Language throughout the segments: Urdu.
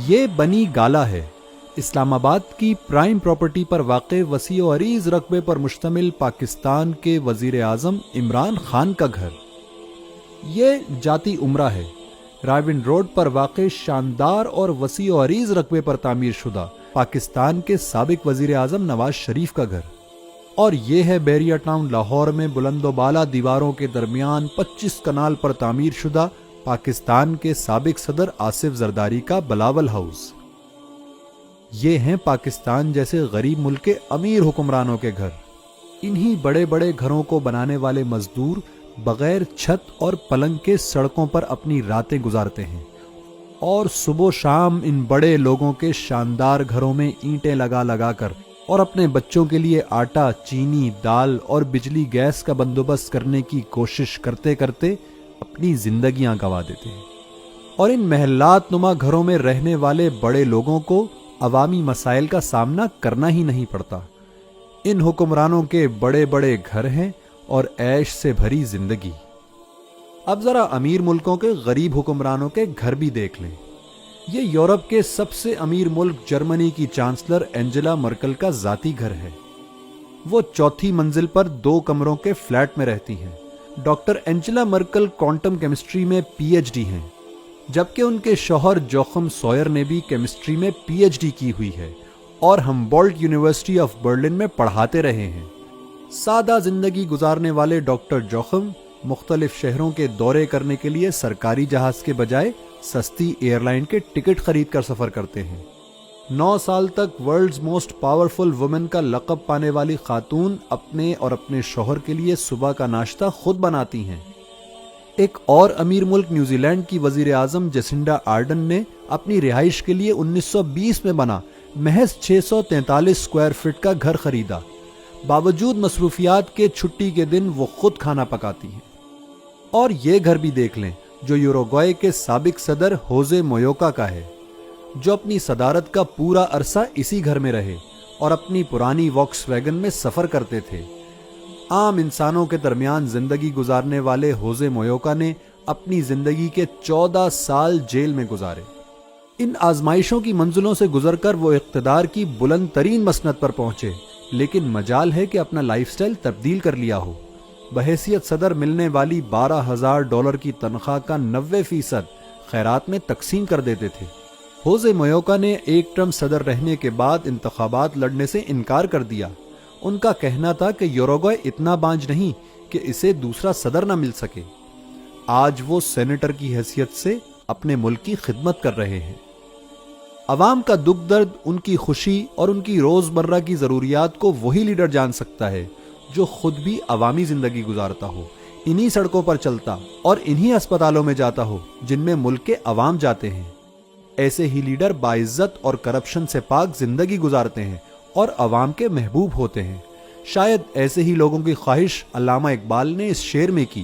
یہ بنی گالا ہے، اسلام آباد کی پرائم پراپرٹی پر واقع وسیع و عریض رقبے پر مشتمل پاکستان کے وزیر اعظم عمران خان کا گھر۔ یہ جاتی عمرہ ہے، رائیونڈ روڈ پر واقع شاندار اور وسیع و عریض رقبے پر تعمیر شدہ پاکستان کے سابق وزیر اعظم نواز شریف کا گھر۔ اور یہ ہے بیریا ٹاؤن لاہور میں بلند و بالا دیواروں کے درمیان 25 کنال پر تعمیر شدہ پاکستان کے سابق صدر آصف زرداری کا بلاول ہاؤس۔ یہ ہیں پاکستان جیسے غریب ملک کے امیر حکمرانوں کے گھر۔ انہی بڑے بڑے گھروں کو بنانے والے مزدور بغیر چھت اور پلنگ کے سڑکوں پر اپنی راتیں گزارتے ہیں، اور صبح و شام ان بڑے لوگوں کے شاندار گھروں میں اینٹیں لگا لگا کر اور اپنے بچوں کے لیے آٹا، چینی، دال اور بجلی گیس کا بندوبست کرنے کی کوشش کرتے کرتے اپنی زندگیاں گنوا دیتے ہیں۔ اور ان محلات نما گھروں میں رہنے والے بڑے لوگوں کو عوامی مسائل کا سامنا کرنا ہی نہیں پڑتا۔ ان حکمرانوں کے بڑے بڑے گھر ہیں اور عیش سے بھری زندگی۔ اب ذرا امیر ملکوں کے غریب حکمرانوں کے گھر بھی دیکھ لیں۔ یہ یورپ کے سب سے امیر ملک جرمنی کی چانسلر اینجلا مرکل کا ذاتی گھر ہے۔ وہ چوتھی منزل پر 2 کمروں کے فلیٹ میں رہتی ہیں۔ Doctor Angela miracle quantum chemistry میں پی ایچ ڈی ہیں، جبکہ ان کے شوہر جوخم سوئر نے بھی کیمسٹری میں پی ایچ ڈی کی ہوئی ہے اور ہمبولڈٹ یونیورسٹی آف برلن میں پڑھاتے رہے ہیں۔ سادہ زندگی گزارنے والے ڈاکٹر جوخم مختلف شہروں کے دورے کرنے کے لیے سرکاری جہاز کے بجائے سستی ایئر لائن کے ٹکٹ خرید کر سفر کرتے ہیں۔ 9 سال تک ورلڈز موسٹ پاورفل وومن کا لقب پانے والی خاتون اپنے اور اپنے شوہر کے لیے صبح کا ناشتہ خود بناتی ہیں۔ ایک اور امیر ملک نیوزی لینڈ کی وزیر اعظم جیسنڈا آرڈن نے اپنی رہائش کے لیے 1920 میں بنا محض 643 اسکوائر فٹ کا گھر خریدا۔ باوجود مصروفیات کے چھٹی کے دن وہ خود کھانا پکاتی ہیں۔ اور یہ گھر بھی دیکھ لیں جو یوروگوئے کے سابق صدر ہوزے مویوکا کا ہے، جو اپنی صدارت کا پورا عرصہ اسی گھر میں رہے اور اپنی پرانی واکس ویگن میں سفر کرتے تھے۔ عام انسانوں کے درمیان زندگی گزارنے والے ہوزے مویوکا نے اپنی زندگی کے 14 سال جیل میں گزارے۔ ان آزمائشوں کی منزلوں سے گزر کر وہ اقتدار کی بلند ترین مسند پر پہنچے، لیکن مجال ہے کہ اپنا لائف سٹائل تبدیل کر لیا ہو۔ بحیثیت صدر ملنے والی $12,000 کی تنخواہ کا 90% خیرات میں تقسیم کر دیتے تھے۔ ہوزے مویوکا نے ایک ٹرم صدر رہنے کے بعد انتخابات لڑنے سے انکار کر دیا۔ ان کا کہنا تھا کہ یوروگوئے اتنا بانج نہیں کہ اسے دوسرا صدر نہ مل سکے۔ آج وہ سینیٹر کی حیثیت سے اپنے ملک کی خدمت کر رہے ہیں۔ عوام کا دکھ درد، ان کی خوشی اور ان کی روزمرہ کی ضروریات کو وہی لیڈر جان سکتا ہے جو خود بھی عوامی زندگی گزارتا ہو، انہی سڑکوں پر چلتا اور انہی اسپتالوں میں جاتا ہو جن میں ملک کے عوام جاتے ہیں۔ ایسے ہی لیڈر باعزت اور کرپشن سے پاک زندگی گزارتے ہیں اور عوام کے محبوب ہوتے ہیں۔ شاید ایسے ہی لوگوں کی خواہش علامہ اقبال نے اس شعر میں کی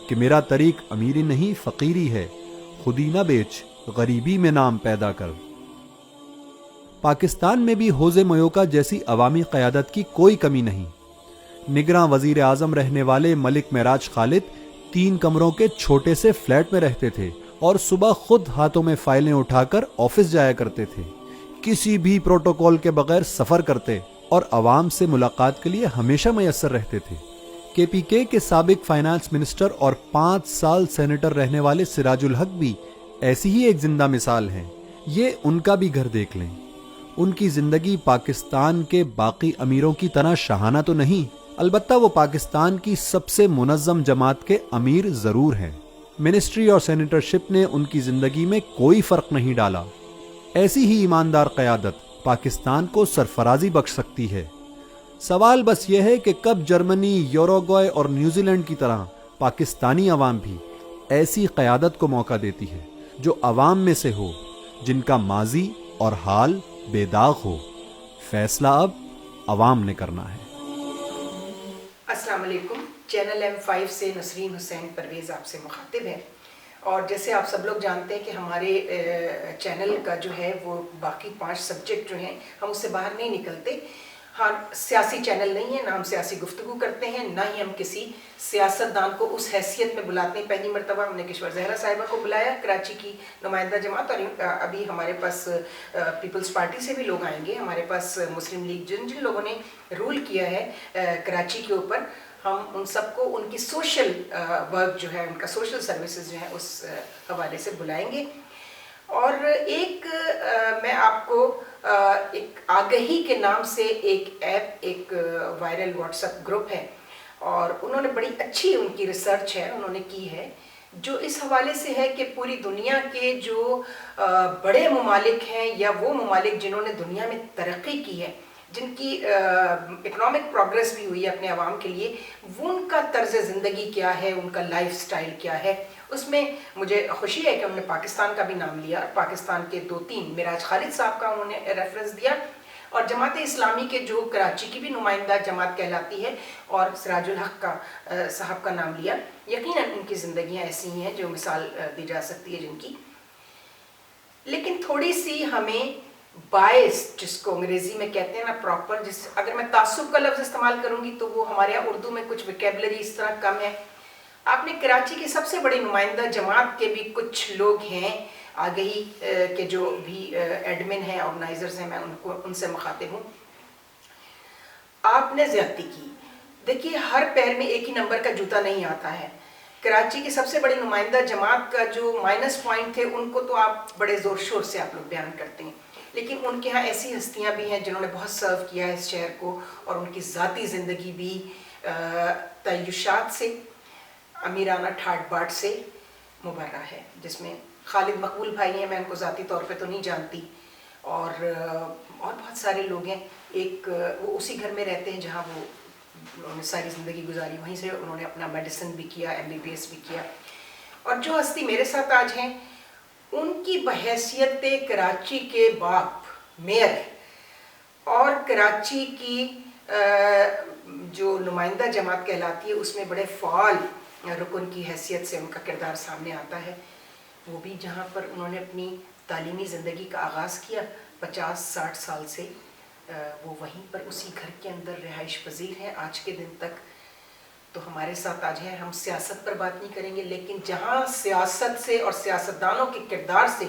کہ میرا طریق امیری نہیں فقیری ہے، خودی نہ بیچ غریبی میں نام پیدا کر۔ پاکستان میں بھی ہوزے مویوکا جیسی عوامی قیادت کی کوئی کمی نہیں۔ نگراں وزیر اعظم رہنے والے ملک معراج خالد 3 کمروں کے چھوٹے سے فلیٹ میں رہتے تھے اور صبح خود ہاتھوں میں فائلیں اٹھا کر آفس جایا کرتے تھے۔ کسی بھی پروٹوکول کے بغیر سفر کرتے اور عوام سے ملاقات کے لیے ہمیشہ میسر رہتے تھے۔ کے پی کے سابق فائنانس منسٹر اور 5 سال سینیٹر رہنے والے سراج الحق بھی ایسی ہی ایک زندہ مثال ہیں۔ یہ ان کا بھی گھر دیکھ لیں۔ ان کی زندگی پاکستان کے باقی امیروں کی طرح شاہانہ تو نہیں، البتہ وہ پاکستان کی سب سے منظم جماعت کے امیر ضرور ہیں۔ منسٹری اور سینیٹرشپ نے ان کی زندگی میں کوئی فرق نہیں ڈالا۔ ایسی ہی ایماندار قیادت پاکستان کو سرفرازی بخش سکتی ہے۔ سوال بس یہ ہے کہ کب جرمنی، یوروگوئے اور نیوزی لینڈ کی طرح پاکستانی عوام بھی ایسی قیادت کو موقع دیتی ہے جو عوام میں سے ہو، جن کا ماضی اور حال بے داغ ہو۔ فیصلہ اب عوام نے کرنا ہے۔ السلام علیکم، چینل M5 سے نسرین حسین پرویز آپ سے مخاطب ہے۔ اور جیسے آپ سب لوگ جانتے ہیں کہ ہمارے چینل کا جو ہے وہ باقی 5 سبجیکٹ جو ہیں ہم اس سے باہر نہیں نکلتے، ہاں سیاسی چینل نہیں ہے، نہ ہم سیاسی گفتگو کرتے ہیں، نہ ہی ہم کسی سیاستدان کو اس حیثیت میں بلاتے ہیں. پہلی مرتبہ ہم نے کشور زہرا صاحبہ کو بلایا، کراچی کی نمائندہ جماعت، اور ابھی ہمارے پاس پیپلز پارٹی سے بھی لوگ آئیں گے، ہمارے پاس مسلم لیگ جن لوگوں نے رول کیا ہے کراچی کے اوپر، ہم ان سب کو ان کی سوشل ورک جو ہے، ان کا سوشل سروسز جو ہے اس حوالے سے بلائیں گے. اور ایک میں آپ کو ایک آگہی کے نام سے ایک ایپ، ایک وائرل واٹس ایپ گروپ ہے، اور انہوں نے بڑی اچھی ان کی ریسرچ ہے انہوں نے کی ہے، جو اس حوالے سے ہے کہ پوری دنیا کے جو بڑے ممالک ہیں یا وہ ممالک جنہوں نے دنیا میں ترقی کی ہے، جن کی اکنامک پروگریس بھی ہوئی ہے اپنے عوام کے لیے، وہ ان کا طرز زندگی کیا ہے، ان کا لائف سٹائل کیا ہے. اس میں مجھے خوشی ہے کہ انہوں نے پاکستان کا بھی نام لیا، پاکستان کے 2-3 معراج خالد صاحب کا انہوں نے ریفرنس دیا، اور جماعت اسلامی کے جو کراچی کی بھی نمائندہ جماعت کہلاتی ہے، اور سراج الحق کا صاحب کا نام لیا. یقیناً ان کی زندگیاں ایسی ہیں جو مثال دی جا سکتی ہے جن کی. لیکن تھوڑی سی ہمیں باعث، جس کو انگریزی میں کہتے ہیں نا پراپر، اگر میں تعصب کا لفظ استعمال کروں گی تو وہ ہمارے یہاں اردو میں کچھ ویکیبلری اس طرح کم ہے. آپ نے کراچی کی سب سے بڑی نمائندہ جماعت کے بھی کچھ لوگ ہیں آگہی کے جو بھی ایڈمن ہیں، آرگنائزرز ہیں، میں ان سے مخاطب ہوں. آپ نے زیادتی کی. دیکھیے ہر پیر میں ایک ہی نمبر کا جوتا نہیں آتا ہے. کراچی کی سب سے بڑی نمائندہ جماعت کا جو مائنس پوائنٹ تھے ان کو تو آپ بڑے زور شور سے آپ لوگ بیان کرتے ہیں، لیکن ان کے ہاں ایسی ہستیاں بھی ہیں جنہوں نے بہت سرو کیا ہے اس شہر کو، اور ان کی ذاتی زندگی بھی تعیشات سے، امیرانہ ٹھاٹ باٹ سے مبرہ ہے، جس میں خالد مقبول بھائی ہیں، میں ان کو ذاتی طور پہ تو نہیں جانتی، اور بہت سارے لوگ ہیں. ایک وہ اسی گھر میں رہتے ہیں جہاں وہ انہوں نے ساری زندگی گزاری، وہیں سے انہوں نے اپنا میڈیسن بھی کیا، MBBS بھی کیا. اور جو ہستی میرے ساتھ آج ہیں ان کی بحیثیت کراچی کے باپ میئر اور کراچی کی جو نمائندہ جماعت کہلاتی ہے اس میں بڑے فعال رکن کی حیثیت سے ان کا کردار سامنے آتا ہے. وہ بھی جہاں پر انہوں نے اپنی تعلیمی زندگی کا آغاز کیا 50-60 سال سے، وہ وہیں پر اسی گھر کے اندر رہائش پذیر ہیں آج کے دن تک. تو ہمارے ساتھ آج ہیں، ہم سیاست پر بات نہیں کریں گے، لیکن جہاں سیاست سے اور سیاستدانوں کے کردار سے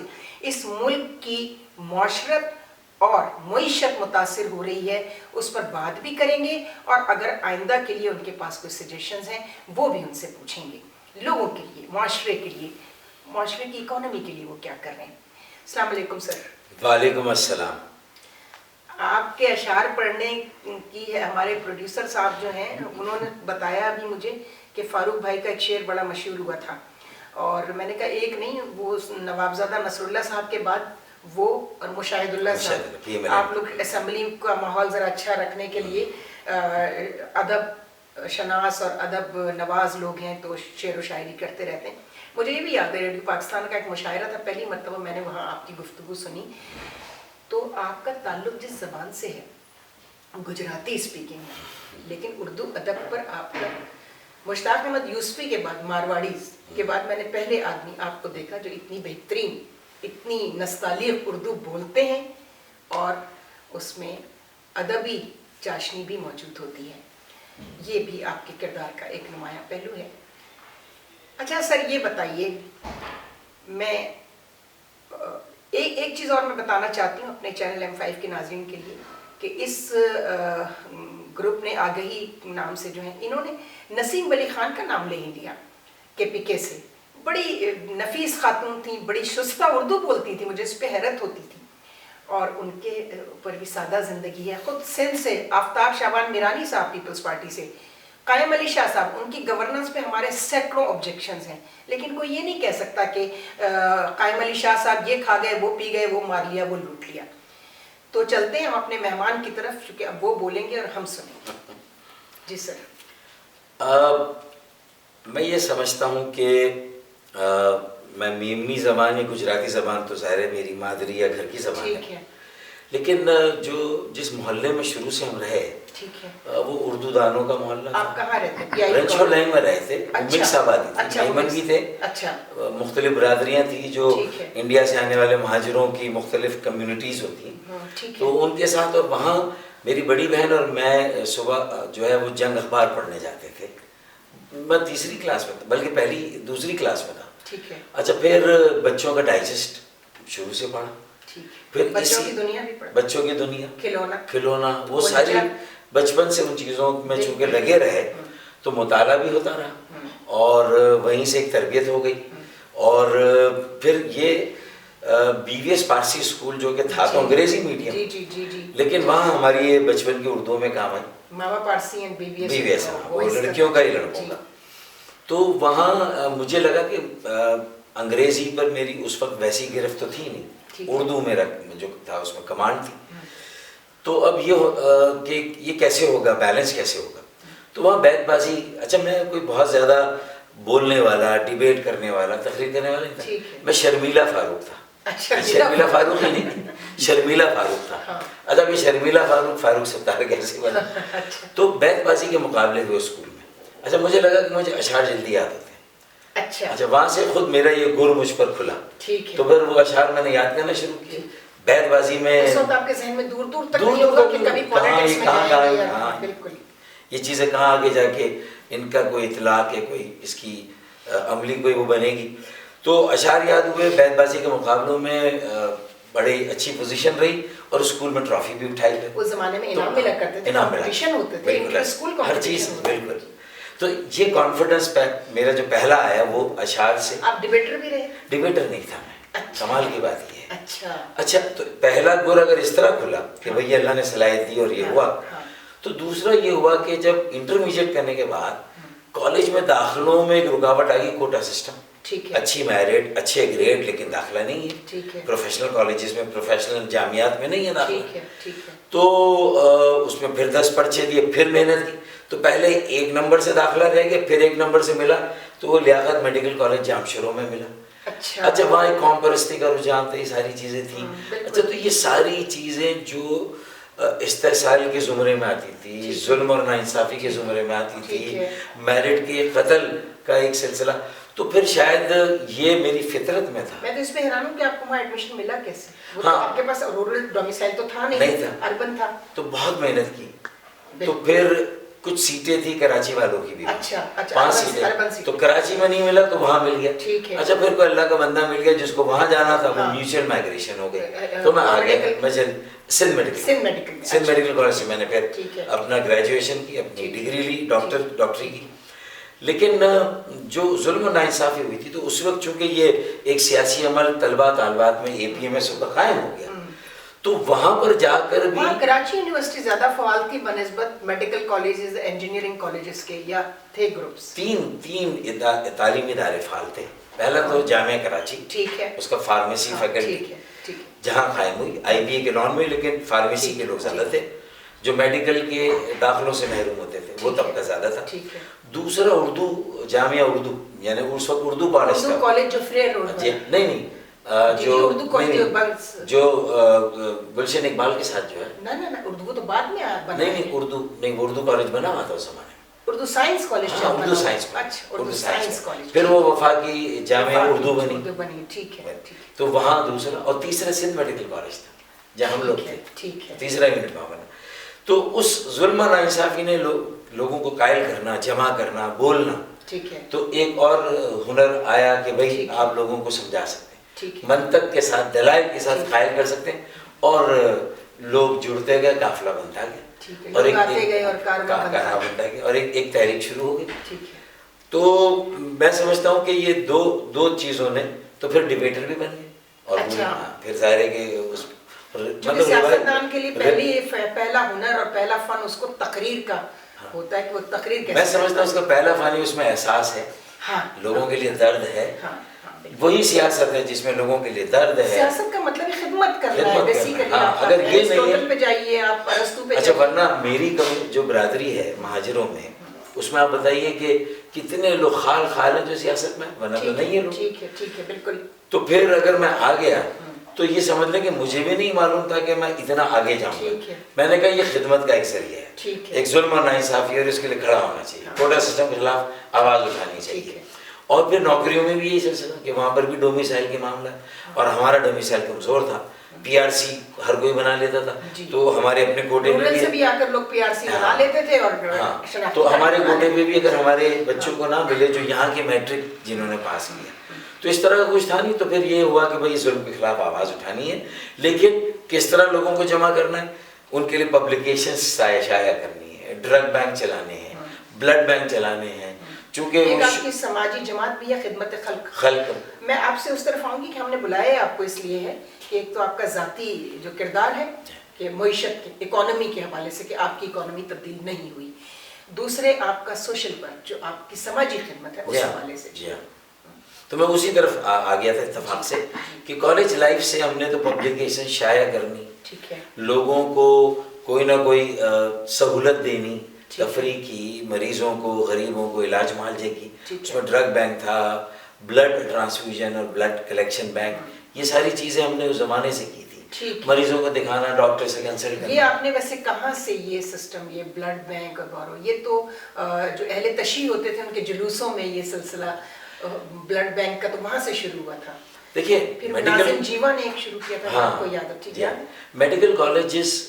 اس ملک کی معاشرت اور معیشت متاثر ہو رہی ہے اس پر بات بھی کریں گے، اور اگر آئندہ کے لیے ان کے پاس کوئی سجیشنز ہیں وہ بھی ان سے پوچھیں گے. لوگوں کے لیے، معاشرے کے لیے، معاشرے کی اکانومی کے لیے وہ کیا کر رہے ہیں. السلام علیکم سر. وعلیکم السلام. آپ کے اشعار پڑھنے کی ہے، ہمارے پروڈیوسر صاحب جو ہیں انہوں نے بتایا ابھی مجھے کہ فاروق بھائی کا ایک شعر بڑا مشہور ہوا تھا، اور میں نے کہا ایک نہیں، وہ نوابزادہ نصر اللہ صاحب کے بعد وہ اور مشاہد اللہ صاحب، آپ لوگ اسمبلی کا ماحول ذرا اچھا رکھنے کے لیے ادب شناس اور ادب نواز لوگ ہیں تو شعر و شاعری کرتے رہتے ہیں. مجھے یہ بھی یاد ہے ریڈیو پاکستان کا ایک مشاعرہ تھا، پہلی مرتبہ میں نے وہاں آپ کی گفتگو سنی. تو آپ کا تعلق جس زبان سے ہے گجراتی اسپیکنگ ہے، لیکن اردو ادب پر آپ کا، مشتاق احمد یوسفی کے بعد، مارواڑیز کے بعد میں نے پہلے آدمی آپ کو دیکھا جو اتنی بہترین، اتنی نستعلیق اردو بولتے ہیں اور اس میں ادبی چاشنی بھی موجود ہوتی ہے. یہ بھی آپ کے کردار کا ایک نمایاں پہلو ہے. اچھا سر یہ بتائیے، میں ایک چیز اور میں بتانا چاہتی ہوں اپنے چینل M5 کے ناظرین کے لیے کہ اس گروپ نے آگہی نام سے جو ہیں انہوں نے نسیم ولی خان کا نام لے ہی لیا KPK سے. بڑی نفیس خاتون تھیں، بڑی شستہ اردو بولتی تھی، مجھے اس پہ حیرت ہوتی تھی، اور ان کے اوپر بھی سادہ زندگی ہے. خود سندھ سے آفتاب شعبان میرانی صاحب پیپلز پارٹی سے، قائم علی شاہ صاحب، ان کی گورننس پہ ہمارے سینکڑوں آبجیکشنز ہیں، لیکن کوئی یہ نہیں کہہ سکتا کہ قائم علی شاہ صاحب یہ کھا گئے، وہ پی گئے، وہ مار لیا، وہ لوٹ لیا. تو چلتے ہیں ہم اپنے مہمان کی طرف، چونکہ اب وہ بولیں گے اور ہم سنیں گے. جی سر. میں یہ سمجھتا ہوں کہ میں میمی زبان یا گجراتی زبان تو ظاہر ہے میری مادری یا گھر کی زبان ہے، لیکن جس محلے میں شروع سے ہم رہے وہ اردو دانوں کا محلہ تھا. آپ کہاں رہتے تھے؟ رنچھو لائن میں رہے تھے. مکس آبادی تھی، میمن بھی تھے، مختلف برادریاں تھیں جو انڈیا سے آنے والے مہاجروں کی مختلف کمیونٹیز ہوتی ہیں، تو ان کے ساتھ. اور وہاں میری بڑی بہن اور میں صبح جو ہے وہ جنگ اخبار پڑھنے جاتے تھے. میں تیسری کلاس میں تھا, بلکہ دوسری کلاس میں تھا. ٹھیک ہے. اچھا, پھر بچوں کا ڈائجسٹ شروع سے پڑھا, پھر بچوں کی دنیا بھی پڑھا, بچوں کی دنیا, کھلونا, وہ ساری بچپن سے ان چیزوں میں چونکہ لگے رہے تو مطالعہ بھی ہوتا رہا, اور وہیں سے ایک تربیت ہو گئی. اور پھر یہ B V S Parsi school جو کہ تھا تو انگریزی میڈیم, لیکن وہاں ہماری یہ بچپن کی اردو میں کام آئی. ماما پارسی اینڈ بی وی ایس, وہ لڑکیوں کا ہی لڑکوں کا. تو وہاں مجھے لگا کہ انگریزی پر میری اس وقت ویسی گرفت تو تھی نہیں, اردو میرا جو تھا اس میں کمانڈ تھی. تو اب یہ کہ یہ کیسے ہوگا, بیلنس کیسے ہوگا. تو وہاں بیت بازی, اچھا میں کوئی بہت زیادہ بولنے والا, ڈیبیٹ کرنے والا, تقریر کرنے والا نہیں تھا. میں شرمیلا فاروق تھا. شرمیلا فاروق ہی نہیں, شرمیلا فاروق تھا. اچھا یہ شرمیلا فاروق ستار کیسے بنا. تو بیت بازی کے مقابلے ہوئے اسکول میں. اچھا مجھے لگا کہ مجھے اشعار جلدی یاد ہوتے ہیں. اچھا وہاں سے خود میرا یہ گر مجھ پر کھلا. تو پھر وہ اشعار میں نے یاد کرنا شروع کیے. بیت بازی میں آپ کے ذہن میں دور دور تک نہیں ہوگا کہ کبھی پولیٹکس میں جائیں گے. بالکل یہ چیزیں کہاں آگے جا کے ان کا کوئی اطلاق ہے, کوئی اس کی عملی کوئی وہ بنے گی. تو اشعار یاد ہوئے. بیت بازی کے مقابلوں میں بڑی اچھی پوزیشن رہی اور اسکول میں ٹرافی بھی اٹھائی گئی. اس زمانے میں انعام ملا کرتے تھے, کمپٹیشن ہوتے تھے, انٹر اسکول ہر چیز. بالکل. تو یہ کانفیڈنس میرا جو پہلا آیا وہ اشعار سے. آپ ڈیبیٹر بھی رہے؟ ڈیبیٹر نہیں تھا میں. کمال کی بات یہ ہے. اچھا تو پہلا گر اگر اس طرح کھلا کہ بھئی اللہ نے صلاحیت دی اور یہ ہوا, تو دوسرا یہ ہوا کہ جب انٹرمیڈیٹ کرنے کے بعد کالج میں داخلوں میں ایک رکاوٹ آ گئی, کوٹا سسٹم. اچھی میرٹ, اچھے گریڈ, لیکن داخلہ نہیں ہے. پروفیشنل کالجز میں, پروفیشنل جامعات میں نہیں ہے داخلہ. تو اس میں پھر 10 پرچے دیے, پھر محنت کی. تو پہلے 1 نمبر سے داخلہ رہ گیا, پھر 1 نمبر سے ملا تو وہ لیاقت میڈیکل کالج جام شروع میں ملا. اچھا وہاں ایک قوم پرستی کا رجحان تھا, یہ ساری چیزیں تھیں. اچھا تو یہ ساری چیزیں جو استحصال کے زمرے میں آتی تھی, ظلم اور ناانصافی کے زمرے میں آتی تھی, میرٹ کے قتل کا ایک سلسلہ, تو پھر شاید یہ میری فطرت میں تھا. میں تو اس پہ حیران ہوں کہ آپ کو وہاں ایڈمیشن ملا کیسے؟ وہ تو آپ کے پاس رورل ڈومیسائل تو تھا نہیں تھا, اربن تھا. تو بہت محنت کی. تو پھر کچھ سیٹیں تھی کراچی والوں کی بھی. اچھا 5 سیٹیں. تو کراچی میں نہیں ملا تو وہاں مل گیا. اچھا پھر کوئی اللہ کا بندہ مل گیا جس کو وہاں جانا تھا, وہ میوچل مائگریشن ہو گئی. تو میں آ گیا, میں سندھ میڈیکل کالج سے میں نے پھر اپنا گریجویشن کی, اپنی ڈگری لی, ڈاکٹری کی. لیکن جو ظلم و ناانصافی ہوئی تھی تو اس وقت چونکہ یہ ایک سیاسی عمل طلبہ طالبات میں اے پی ایم ایس کا قائم ہو گیا, تو وہاں پر جا کر بھی کراچی یونیورسٹی زیادہ فعال تھی بنسبت میڈیکل کالجز, انجینئرنگ کالجز کے, یا تھے گروپس؟ تین تعلیمی ادارے فعال تھے. پہلا تو جامعہ کراچی, ٹھیک ہے, اس کا فارمیسی فیکلٹی جہاں قائم ہوئی. آئی بی اے کے نان میں, لیکن فارمیسی کے لوگ زیادہ تھے. جو میڈیکل کے داخلوں سے محروم ہوتے تھے وہ طبقہ زیادہ تھا. دوسرا اردو, جامعہ اردو, یعنی اس وقت اردو کالج جو فریر روڈ, نہیں جو گلشن اقبال کے ساتھ جو ہے, اردو تو بعد میں نہیں اردو کالج بنا ہوا تھا اس زمانے میں. Urdu science college, Urdu science college. پھر وہ وفاقی جامعہ اردو بنی. ٹھیک ہے. تو وہاں دوسرا, اور تیسرا سندھ میڈیکل کالج تھا جہاں ہم لوگ تھے. تیسرا یونٹ وہاں بنا. تو اس ظلم و ناانصافی نے لوگوں کو قائل کرنا, جمع کرنا, بولنا. تو ایک اور ہنر آیا کہ بھائی آپ لوگوں کو سمجھا سکتے ہیں, منطق کے ساتھ, دلائل کے ساتھ قائل کر سکتے ہیں, اور لوگ جڑتے گئے, قافلہ بنتا گیا, اور ایک تحریک شروع ہو گئی. تو میں سمجھتا ہوں کہ یہ دو چیزوں نے, تو پھر ڈیبیٹر بھی بن گئے. اور پھر ظاہر ہے کہ اس سیاستدان کے لیے پہلا ہنر اور پہلا فن اس کو تقریر کا ہوتا ہے کہ وہ تقریر کیسے. میں سمجھتا ہوں اس کا پہلا فن اس میں احساس ہے, لوگوں کے لیے درد ہے. وہی سیاست ہے جس میں لوگوں کے لیے درد ہے. سیاست کا مطلب خدمت کرنا ہے بیسیکلی. اگر یہ نہیں ہے پہ جائیے آپ, ارسطو پہ. اچھا ورنہ میری جو برادری ہے مہاجروں میں, اس میں آپ بتائیے کہ کتنے لوگ خال ہیں جو سیاست میں, ورنہ تو نہیں ہے لوگ. ٹھیک ہے بالکل. تو پھر اگر میں آ گیا تو یہ سمجھ لیں کہ مجھے بھی نہیں معلوم تھا کہ میں اتنا آگے جاؤں گا. میں نے کہا یہ خدمت کا ایک ذریعہ ہے, ایک ظلم اور ناانصافی, اور اس کے لیے کھڑا ہونا چاہیے, کوٹا سسٹم کے خلاف آواز اٹھانی چاہیے. اور پھر نوکریوں میں بھی یہی سلسلہ کہ وہاں پر بھی ڈومیسائل کے معاملہ, اور ہمارا ڈومیسائل کمزور تھا. PRC ہر کوئی بنا لیتا تھا. تو ہمارے اپنے کوٹے رورل سے بھی آ کر لوگ PRC بنا لیتے تھے. اور تو ہمارے کوٹے میں بھی اگر ہمارے بچوں کو نہ ملے جو یہاں کے میٹرک جنہوں نے پاس کیا, تو اس طرح کا کچھ تھا نہیں. تو پھر یہ ہوا کہ بھائی ظلم کے خلاف آواز اٹھانی ہے, لیکن کس طرح لوگوں کو جمع کرنا ہے, ان کے لیے پبلیکیشنز شائع کرنی ہے, ڈرگ بینک چلانے ہیں, بلڈ بینک چلانے ہیں. چونکہ ایک آپ کی سماجی جماعت بھی ہے خدمت خلق. میں آپ سے اس طرف آؤں گی کہ ہم نے بلایا آپ کو اس لیے ہے کہ ایک تو آپ کا ذاتی جو کردار ہے کہ معیشت کے اکانومی کے حوالے سے کہ آپ کی اکانومی تبدیل نہیں ہوئی, دوسرے آپ کا سوشل ورک جو آپ کی سماجی خدمت ہے اس حوالے سے. جی ہاں, تو میں اسی طرف آ گیا تھا اتفاق سے کہ کالج لائف سے ہم نے تو پبلیکیشن شائع کرنی, ٹھیک ہے, لوگوں کو کوئی نہ کوئی سہولت دینی, تفریح کی, مریضوں کو غریبوں کو علاج معالجے کی. اس میں ڈرگ بینک تھا, بلڈ ٹرانسفیوژن اور بلڈ کلیکشن بینک, یہ ساری چیزیں ہم نے اس زمانے سے کی تھی. مریضوں کو دکھانا, ڈاکٹر سے کنسلٹ کرنا. یہ آپ نے ویسے کہاں سے یہ سسٹم, یہ بلڈ بینک اور بورو, یہ تو جو اہل تشیع ہوتے تھے ان کے جلوسوں میں یہ سلسلہ بلڈ بینک کا تو وہاں سے شروع ہوا تھا. دیکھیے پھر ناظم جیوا نے ایک شروع کیا تھا, آپ کو یاد ہے؟ ٹھیک ہے, میڈیکل کالجز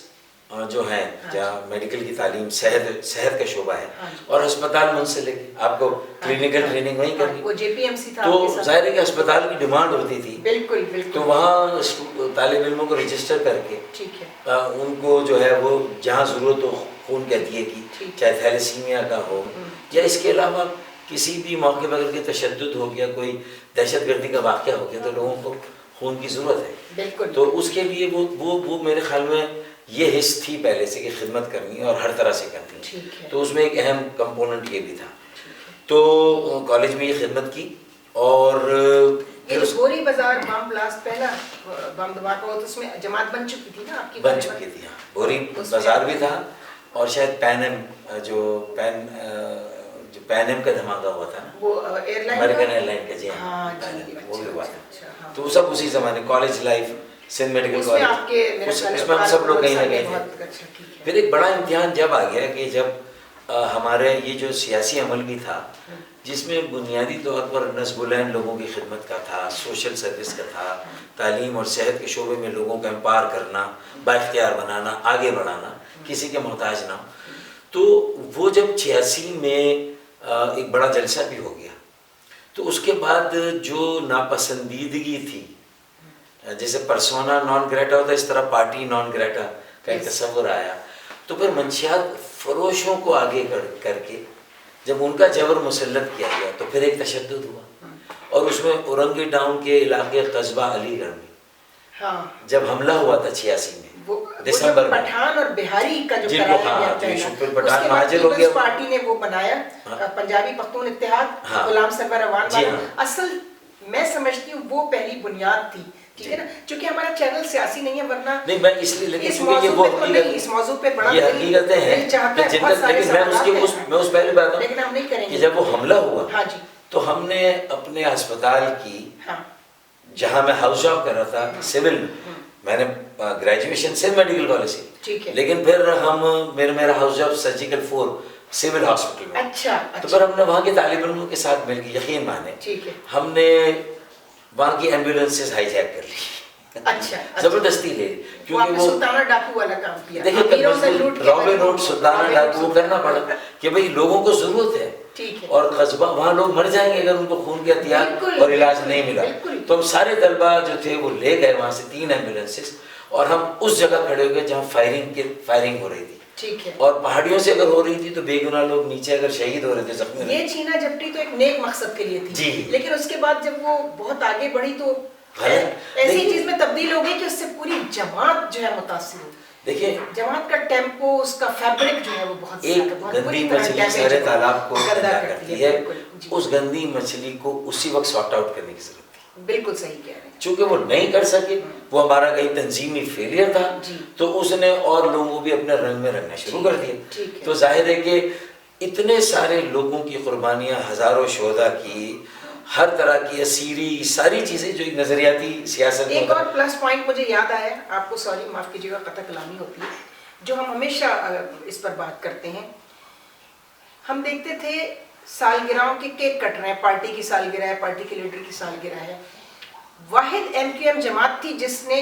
جو ہیں جہاں میڈیکل کی تعلیم صحت کا شعبہ ہے, اور ہسپتال منسلک, آپ کو کلینکل ٹریننگ وہیں کرنی, وہ JPMC تھا. تو ظاہر ہے کہ ہسپتال کی ڈیمانڈ ہوتی تھی. بالکل بالکل. تو وہاں طالب علموں کو رجسٹر کر کے ٹھیک ہے ان کو جو ہے وہ جہاں ضرورت ہو خون کے عطیے کی, چاہے تھیلیسیمیا کا ہو یا اس کے علاوہ کسی بھی موقع پر اگر کہ تشدد ہو گیا, کوئی دہشت گردی کا واقعہ ہو گیا, تو لوگوں کو خون کی ضرورت ہے. بالکل. تو اس کے لیے وہ میرے خیال میں یہ حص تھی پہلے سے کہ خدمت کرنی ہے اور ہر طرح سے کرنی ہے. تو اس میں ایک اہم کمپوننٹ یہ بھی تھا. تو کالج میں یہ خدمت کی. اور گوری بازار بم بلاسٹ پہلا بم دھماکہ ہوا تو اس میں جماعت بن چکی تھی نا آپ کی؟ بن چکی تھی, ہاں. گوری بازار بھی تھا, اور شاید پین ایم کا دھماکہ ہوا تھا نا, وہ امریکن ایئر لائن کا. جی ہاں, وہ بھی ہوا تھا. تو سب اسی زمانے college life, Sindh medical college, اس میں ہم سب لوگ کہیں نہ کہیں تھے. پھر ایک بڑا امتحان جب آ گیا کہ جب ہمارے یہ جو سیاسی عمل بھی تھا, جس میں بنیادی طور پر نصب العین لوگوں کی خدمت کا تھا, سوشل سروس کا تھا, تعلیم اور صحت کے شعبے میں لوگوں کو امپاور کرنا, بااختیار بنانا, آگے بڑھانا, کسی کے محتاج نہ ہو. تو وہ جب 86 میں ایک بڑا جلسہ بھی ہو گیا, تو اس کے بعد جو ناپسندیدگی تھی, جیسے پرسونا نان گریٹا ہوتا ہے, اس طرح پارٹی نان گریٹا کا ایک تصور آیا. تو پھر منشیات فروشوں کو آگے کر کے جب ان کا جبر مسلط کیا گیا, تو پھر ایک تشدد ہوا. اور اس میں اورنگی ٹاؤن کے علاقے قصبہ علی گڑھ میں جب حملہ ہوا تھا 86 میں دسمبر میں, پٹھان اور بہاری کا جو کرایا گیا, پارٹی نے وہ بنایا پنجابی پختون اتحاد, غلام سرور اوان والا. اصل میں سمجھتی ہوں وہ پہلی بنیاد تھی, ٹھیک ہے نا, چونکہ ہمارا چینل سیاسی نہیں ہے, ورنہ نہیں میں اس لیے, لیکن اس موضوع پہ بڑا یہ حقیقتیں ہیں, لیکن میں اس پہلے بات لیکن ہم نہیں کریں گے. کہ جب وہ حملہ ہوا تو ہم نے اپنے ہسپتال کی, جہاں میں ہاؤس جاب کر رہا تھا سول, میں نے گریجویشن سندھ میڈیکل کالج سے, لیکن پھر میرا house job surgical 4 civil hospital میں. تو پھر ہم نے وہاں کے طالب علموں کے ساتھ مل کے, یقین مانے, ہم نے وہاں کی ایمبولینسز ہائی جیک کر لی, زبردستی لے, کیونکہ وہ سلطانہ ڈاکو والا کام کیا. دیکھیں رابن ہوڈ سلطانہ ڈاکو کرنا پڑا کہ بھئی لوگوں کو ضرورت ہے, اور قصبہ وہاں لوگ مر جائیں گے اگر ان کو خون کے عطیات اور علاج نہیں ملا. تو ہم سارے طلبہ جو تھے وہ لے گئے وہاں سے 3 ایمبولینسز, اور ہم اس جگہ کھڑے ہو گئے جہاں فائرنگ ہو رہی تھی. اور پہاڑیوں سے اگر ہو رہی تھی تو بے گناہ لوگ نیچے اگر شہید ہو رہے تھے, زخمی. یہ چھینا جھپٹی تو ایک نیک مقصد کے لیے تھی, لیکن اس کے بعد جب وہ بہت آگے بڑھی تو ایسی چیز میں تبدیل ہو گئی کہ اس سے پوری جماعت جو ہے متاثر ہوئی. دیکھیں جماعت کا ٹیمپو, اس کا فیبرک جو ہے وہ بہت ایک گندی مچھلی سارے تالاب کو گندا کرتی ہے, اس گندی مچھلی کو اسی وقت سارٹ آؤٹ کرنے کی ضرورت تھی. بالکل صحیح کہہ رہے ہیں. چونکہ وہ نہیں کر سکے, وہ ہمارا کہیں تنظیمی فیلئر تھا, تو اس نے اور لوگوں کو بھی اپنے رنگ میں رنگنا شروع کر دیا. تو ظاہر ہے کہ اتنے سارے لوگوں کی قربانیاں, ہزاروں شہداء کی, ہر طرح کی اسیری, ساری چیزیں جو ایک نظریاتی سیاست. ایک اور پلس پوائنٹ مجھے یاد آیا, آپ کو سوری معاف کیجیے گا, قطع کلامی ہوتی ہے, جو ہم ہمیشہ اس پر بات کرتے ہیں. ہم دیکھتے تھے سالگرہوں کے کیک کٹ رہے ہیں, پارٹی کی سالگرہ ہے, پارٹی کے لیڈر کی سالگرہ ہے. واحد MQM جماعت تھی جس نے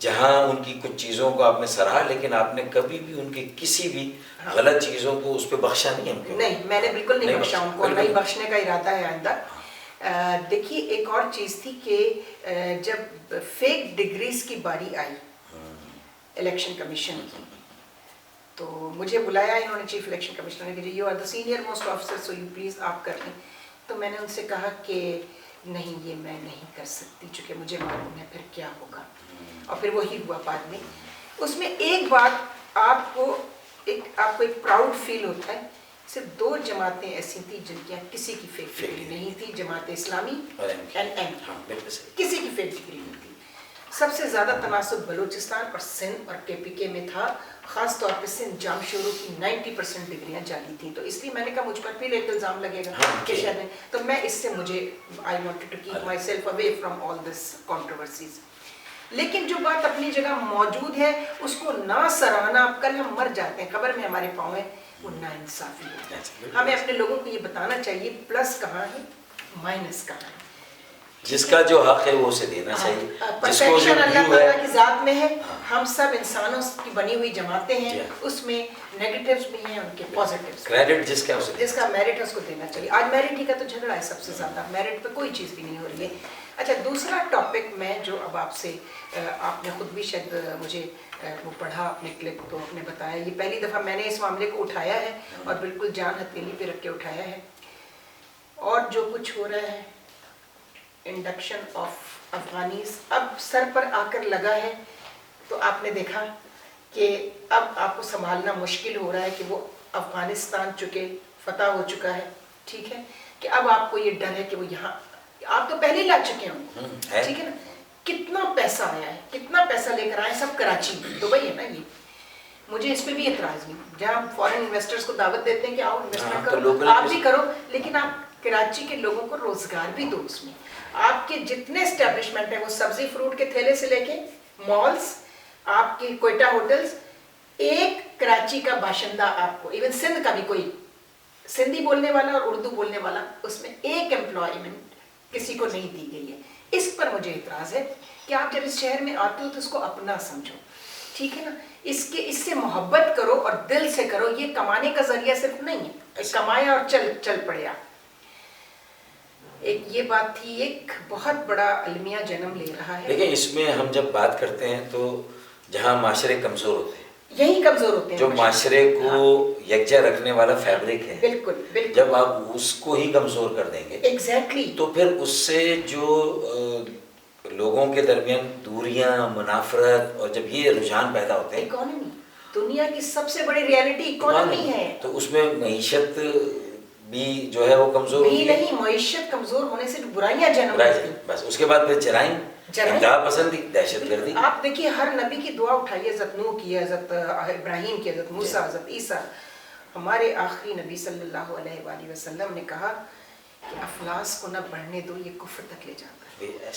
جہاں ان کی کچھ چیزوں کو آپ نے سراہا لیکن آپ نے کبھی بھی ان کی کسی بھی غلط چیزوں کو اس پہ بخشا نہیں ہم کو؟ نہیں، میں نے بالکل نہیں بخشا ان کو، نہیں بخشنے کا ارادہ ہے آئندہ۔ دیکھیے ایک اور چیز تھی کہ جب فیک ڈگریز کی باری آئی الیکشن کمیشن کی، تو مجھے بلایا انہوں نے چیف الیکشن کمشنر نے کہ you are the senior most officer so you please آپ کر لیں۔ تو میں نے ان سے کہا کہ نہیں، یہ میں نہیں کر سکتی چونکہ مجھے معلوم ہے پھر کیا ہوگا، اور پھر وہی ہوا بعد میں۔ اس میں ایک بات آپ کو ایک پراؤڈ فیل ہوتا ہے، صرف 2 جماعتیں ایسی تھیں جن کی کسی کی فیک ڈگری نہیں تھی، جماعت اسلامی اینڈ ایم، کسی کی فیک ڈگری نہیں تھی۔ سب سے زیادہ تناسب بلوچستان اور سندھ اور کے پی کے میں تھا، خاص طور پہ سندھ جام شورو کی 90% ڈگریاں جعلی تھیں، تو اس لیے میں نے کہا مجھ پر پھر ایک الزام لگے گا کہ شہر میں، تو میں اس سے I wanted to keep myself away from all this controversies. لیکن جو بات اپنی جگہ موجود ہے اس کو نہ سراہنا، اب کل ہم مر جاتے ہیں خبر میں ہمارے پاؤں ہے، وہ ناانصافی ہے۔ ہمیں اپنے لوگوں کو یہ بتانا چاہیے پلس کہاں ہے، مائنس کہاں ہے، جس کا جو حق ہے وہ اسے دینا چاہیے، جس کو جو اللہ view تعالیٰ ہے۔ کی ذات میں ہے، ہم سب انسانوں کی بنی ہوئی جماعتیں ہیں، اس میں نیگیٹیوز بھی ہیں ان کے پازیٹیوز، کریڈٹ جس کا اسے جس کا میرٹ ہے اس کو دینا چاہیے۔ آج میرٹ ہی کا تو جھگڑا ہے سب سے زیادہ، میرٹ پہ کوئی چیز بھی نہیں ہو رہی ہے۔ اچھا، دوسرا ٹاپک میں جو اب آپ سے، آپ نے خود بھی شاید مجھے وہ پڑھا اپنے کلپ تو آپ نے بتایا، یہ پہلی دفعہ میں نے اس معاملے کو اٹھایا ہے اور بالکل جان ہتھیلی پہ رکھ کے اٹھایا ہے، اور جو کچھ ہو رہا ہے انڈکشن آف افغانیز اب سر پر آ کر لگا ہے، تو آپ نے دیکھا کہ اب آپ کو سنبھالنا مشکل ہو رہا ہے کہ وہ افغانستان چکے فتح ہو چکا ہے، ٹھیک ہے، کہ اب آپ کو یہ ڈر ہے کہ وہ یہاں، آپ تو پہلے لا چکے ہوں، ٹھیک ہے نا، کتنا پیسہ آیا ہے، کتنا پیسہ لے کر آئے، سب کراچی، دبئی ہے نا یہ، مجھے اس پہ بھی اعتراض نہیں، جہاں فورن انویسٹرز کو دعوت دیتے ہیں کہ آؤ انویسٹمنٹ کرو، آپ بھی کرو، لیکن آپ کراچی کے لوگوں کو روزگار بھی دو۔ اس میں آپ کے جتنے اسٹیبلشمنٹ ہیں، وہ سبزی فروٹ کے تھیلے سے لے کے مالز، آپ کے کوئٹہ ہوٹلز، ایک کراچی کا باشندہ آپ کو، ایون سندھ کا بھی کوئی سندھی بولنے والا اور اردو بولنے والا، اس میں ایک امپلائمنٹ کسی کو نہیں دی گئی ہے۔ اس پر مجھے اعتراض ہے کہ آپ جب اس شہر میں آتے ہو تو اس کو اپنا سمجھو، ٹھیک ہے نا، اس سے محبت کرو اور دل سے کرو، یہ کمانے کا ذریعہ صرف نہیں ہے کمایا اور چل پڑے آپ۔ ایک یہ بات تھی، ایک بہت بڑا المیہ جنم لے رہا ہے۔ لیکن اس میں ہم جب بات کرتے ہیں تو جہاں معاشرے کمزور ہوتے ہیں، یہی کمزور ہوتے ہیں، جو معاشرے کو یکجا رکھنے والا فیبرک ہے، بالکل بالکل، جب آپ اس کو ہی کمزور کر دیں گے ایگزیکٹلی، تو پھر اس سے جو لوگوں کے درمیان دوریاں، منافرت، اور جب یہ رجحان پیدا ہوتے ہیں، اکانومی دنیا کی سب سے بڑی ریالٹی اکانومی ہے، تو اس میں معیشت بھی جو ہے وہ کمزور ہوتی ہے، نہیں، معیشت کمزور ہونے سے برائیاں جنم لیتی ہیں، بس اس کے بعد پھر جرائم، انتہا پسندی، دہشت گردی۔ آپ دیکھیے ہر نبی کی دعا اٹھائیے، حضرت نوح کی، حضرت ابراہیم کی، حضرت موسیٰ، حضرت عیسیٰ، ہمارے آخری نبی صلی اللہ علیہ وآلہ وسلم نے کہا کہ افلاس کو نہ بڑھنے دو، یہ کفر تک لے جاتا ہے۔